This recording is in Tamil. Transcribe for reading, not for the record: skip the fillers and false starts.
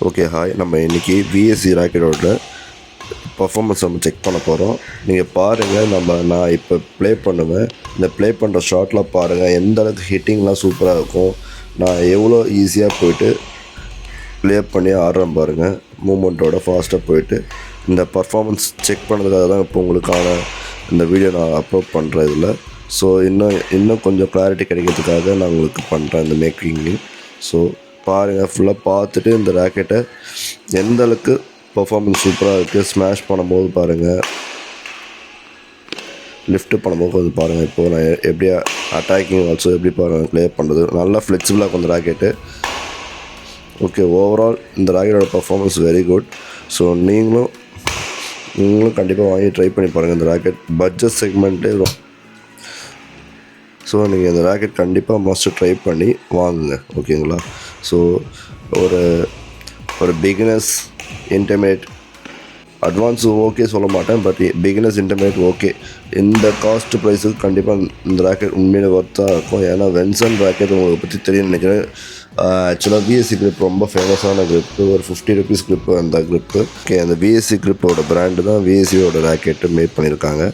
ஓகே ஹாய், நம்ம இன்றைக்கி விஎஸ்சி ராக்கெட்டோட பர்ஃபார்மன்ஸ் நம்ம செக் பண்ண போகிறோம். நீங்கள் பாருங்கள், நான் இப்போ ப்ளே பண்ணுவேன். இந்த ப்ளே பண்ணுற ஷாட்லாம் பாருங்கள், எந்த அளவுக்கு ஹிட்டிங்லாம் சூப்பராக இருக்கும். நான் எவ்வளோ ஈஸியாக போய்ட்டு ப்ளே பண்ணி ஆடுறேன் பாருங்கள். மூமெண்ட்டோட ஃபாஸ்ட்டாக போய்ட்டு இந்த பர்ஃபார்மன்ஸ் செக் பண்ணுறதுக்காக தான் இப்போ உங்களுக்கான இந்த வீடியோ நான் அப்லோட் பண்ணுறேன் இதில். ஸோ இன்னும் கொஞ்சம் கிளாரிட்டி கிடைக்கிறதுக்காக நான் உங்களுக்கு பண்ணுறேன் இந்த மேக்கிங்கு. ஸோ பாருங்கள், ஃபுல்லாக பார்த்துட்டு இந்த ராக்கெட்டை எந்த அளவுக்கு பர்ஃபார்மன்ஸ் சூப்பராக இருக்குது. ஸ்மாஷ் பண்ணும்போது பாருங்கள், லிஃப்ட்டு பண்ணும்போது கொஞ்சம் பாருங்கள். இப்போது நான் எப்படி அட்டாக்கிங் ஆல்சோ எப்படி பாருங்கள் ப்ளே பண்ணுறது, நல்லா ஃப்ளெக்சிபிளாக இருக்கும் இந்த ராக்கெட்டு. ஓகே, ஓவரால் இந்த ராக்கெட்டோட பர்ஃபார்மன்ஸ் வெரி குட். ஸோ நீங்களும் கண்டிப்பாக வாங்கி ட்ரை பண்ணி பாருங்கள். இந்த ராக்கெட் பட்ஜெட் செக்மெண்ட்டே வரும். ஸோ நீங்கள் இந்த ராக்கெட் கண்டிப்பாக மஸ்ட் ட்ரை பண்ணி வாங்குங்க, ஓகேங்களா. ஸோ ஒரு பிகினர்ஸ் இன்டர்மீடியட் அட்வான்ஸு ஓகே சொல்ல மாட்டேன், பட் பிகினர்ஸ் இன்டர்மீடியட் ஓகே. இந்த காஸ்ட் ப்ரைஸுக்கு கண்டிப்பாக இந்த ராக்கெட் உண்மையிலே ஒர்த்தாக இருக்கும். ஏன்னா வென்சன் ராக்கெட் உங்களுக்கு பற்றி தெரியும் நினைக்கிறேன். ஆக்சுவலாக விஎஸ்சி கிரிப் ரொம்ப ஃபேமஸான கிரிப்பு, ஒரு 50 rupees கிரிப்பு அந்த கிரிப்பு. ஓகே, அந்த விஎஸ்சி கிரிப்போட பிராண்டு தான் விஎஸ்சியோட ராக்கெட்டு மேக் பண்ணியிருக்காங்க.